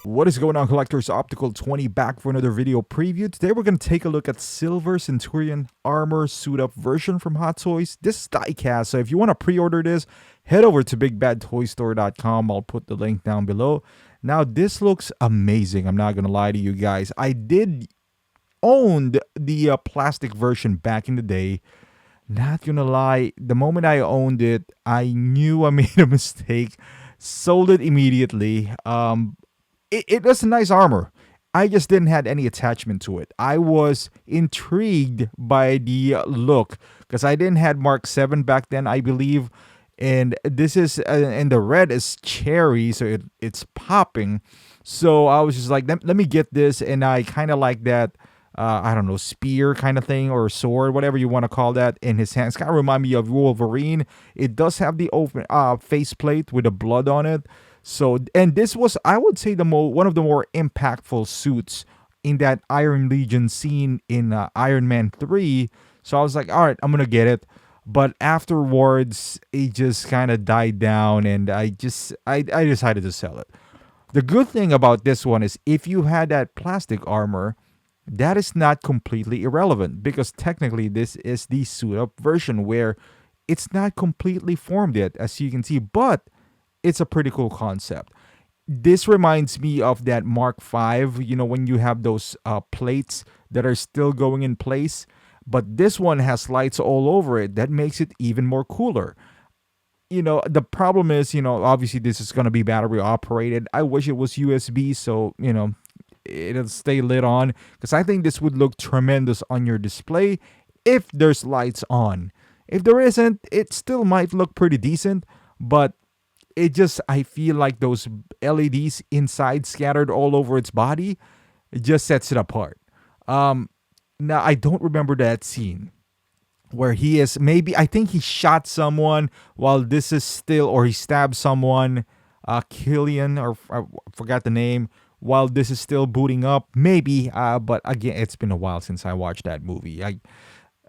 What is going on, collectors? Optical 20 back for another video preview. Today we're going to take a look at Silver Centurion armor suit up version from Hot Toys. This is diecast, so if you want to pre-order this, head over to bigbadtoystore.com. I'll put the link down below. Now this looks amazing. I'm not going to lie to you guys. I did own the plastic version back in the day. Not going to lie, the moment I owned it, I knew I made a mistake. Sold it immediately. It was a nice armor. I just didn't have any attachment to it. I was intrigued by the look because I didn't have Mark 7 back then, I believe. And this is, and the red is cherry, so it's popping. So I was just like, let me get this. And I kind of like that, I don't know, spear kind of thing or sword, whatever you want to call that, in his hands. Kind of remind me of Wolverine. It does have the open faceplate with the blood on it. So, and this was, I would say, one of the more impactful suits in that Iron Legion scene in Iron Man 3. So I was like, all right, I'm going to get it. But afterwards, it just kind of died down, and I decided to sell it. The good thing about this one is if you had that plastic armor, that is not completely irrelevant, because technically this is the suit up version where it's not completely formed yet, as you can see, but it's a pretty cool concept. This reminds me of that Mark 5, you know, when you have those plates that are still going in place, but this one has lights all over it. That makes it even more cooler. You know, the problem is, you know, obviously this is going to be battery operated. I wish it was USB, so, you know, it'll stay lit on, because I think this would look tremendous on your display if there's lights on. If there isn't, it still might look pretty decent, but I feel like those LEDs inside scattered all over its body, it just sets it apart. Now, I don't remember that scene where he is, I think he shot someone while this is still, or he stabbed someone, Killian, or I forgot the name, while this is still booting up. Maybe, but again, it's been a while since I watched that movie.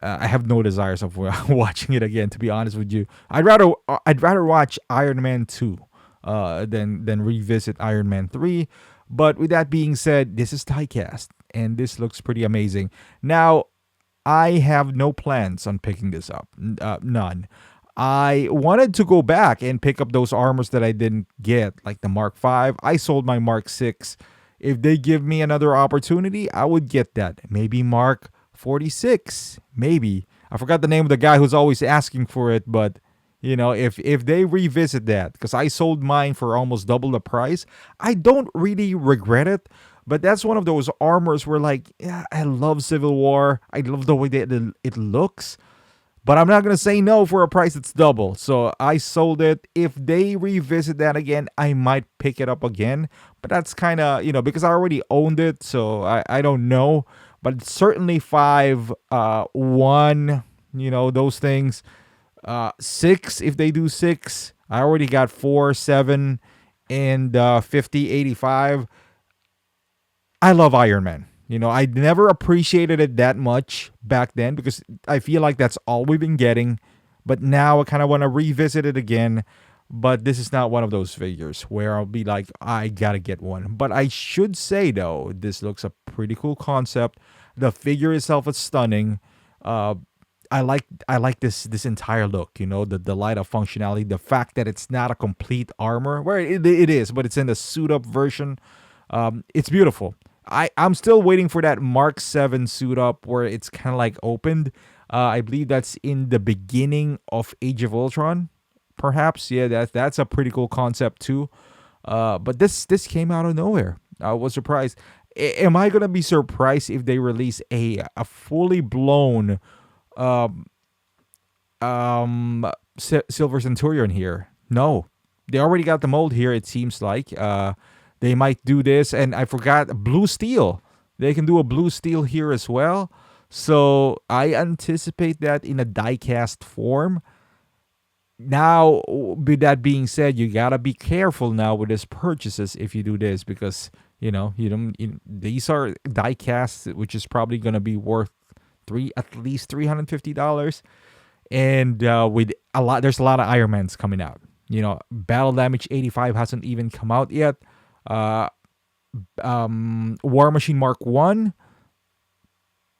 I have no desires of watching it again, to be honest with you. I'd rather watch Iron Man 2 than revisit Iron Man 3. But with that being said, this is diecast, and this looks pretty amazing. Now, I have no plans on picking this up. None. I wanted to go back and pick up those armors that I didn't get, like the Mark 5. I sold my Mark 6. If they give me another opportunity, I would get that. Maybe Mark 46, maybe. I forgot the name of the guy who's always asking for it, but you know, if they revisit that, because I sold mine for almost double the price, I don't really regret it. But that's one of those armors where, like, yeah, I love Civil War. I love the way that it looks, but I'm not gonna say no for a price that's double. So I sold it. If they revisit that again, I might pick it up again. But that's kind of, you know, because I already owned it, so I don't know. But certainly 5, 1, you know, those things. 6, if they do 6. I already got 4, 7, and 50, 85. I love Iron Man. You know, I never appreciated it that much back then because I feel like that's all we've been getting. But now I kind of want to revisit it again. But this is not one of those figures where I'll be like, I gotta get one. But I should say, though, this looks a pretty cool concept. The figure itself is stunning. I like this entire look. You know, the light up functionality, the fact that it's not a complete armor, where it is, but it's in the suit up version. It's beautiful. I'm still waiting for that Mark 7 suit up where it's kind of like opened. I believe that's in the beginning of Age of Ultron. Perhaps, yeah, that's a pretty cool concept too. But this came out of nowhere. I was surprised. Am I gonna be surprised if they release a fully blown Silver Centurion here? No, they already got the mold here. It seems like they might do this, and I forgot blue steel. They can do a blue steel here as well. So I anticipate that in a diecast form. Now, with that being said, you gotta be careful now with these purchases if you do this, because you know these are die casts, which is probably gonna be worth at least $350, and with there's a lot of Iron Mans coming out. You know, Battle Damage 85 hasn't even come out yet. War Machine Mark 1,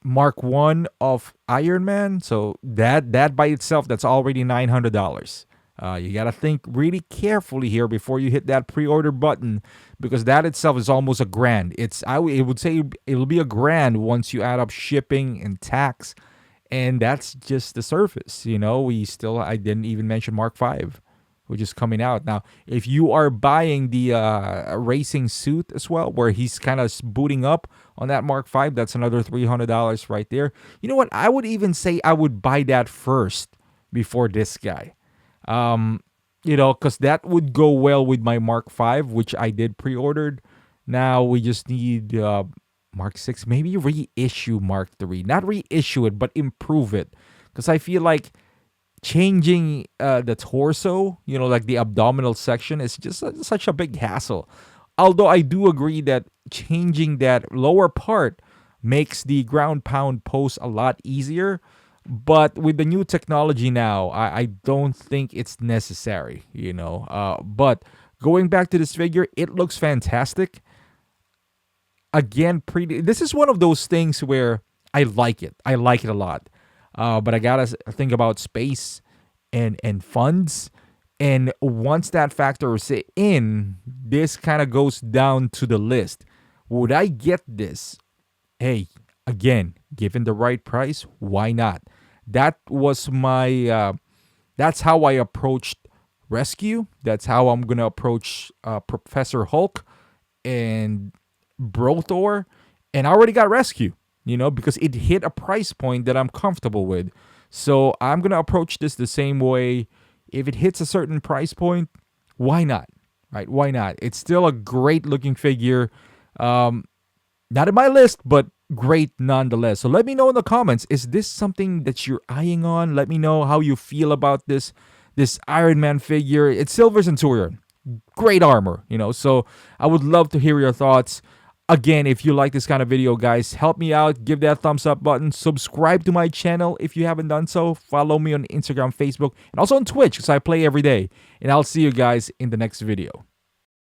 Mark 1 of Iron Man. So that by itself, that's already $900. You got to think really carefully here before you hit that pre-order button, because that itself is almost a grand. It would say it'll be a grand once you add up shipping and tax, and that's just the surface. I didn't even mention Mark 5, which is coming out now. If you are buying the racing suit as well, where he's kind of booting up on that Mark 5, that's another $300 right there. You know what? I would even say I would buy that first before this guy. Because that would go well with my Mark 5, which I did pre-ordered. Now we just need Mark 6, maybe reissue Mark 3. Not reissue it, but improve it. Because I feel like changing the torso, like the abdominal section, is just such a big hassle. Although I do agree that changing that lower part makes the ground pound pose a lot easier. But with the new technology now, I don't think it's necessary, But going back to this figure, it looks fantastic. Again, this is one of those things where I like it. I like it a lot. But I gotta think about space and funds. And once that factor is in, this kind of goes down to the list. Would I get this? Hey, again, given the right price, why not? That was that's how I approached Rescue. That's how I'm gonna approach Professor Hulk and Bro Thor. And I already got Rescue, because it hit a price point that I'm comfortable with. So I'm gonna approach this the same way. If it hits a certain price point, why not? Right? Why not? It's still a great looking figure. Not in my list, but great nonetheless. So let me know in the comments, is this something that you're eyeing on? Let me know how you feel about this Iron Man figure. It's Silver Centurion. Great armor, So I would love to hear your thoughts. Again, if you like this kind of video, guys, help me out. Give that thumbs up button. Subscribe to my channel if you haven't done so. Follow me on Instagram, Facebook, and also on Twitch, because I play every day. And I'll see you guys in the next video.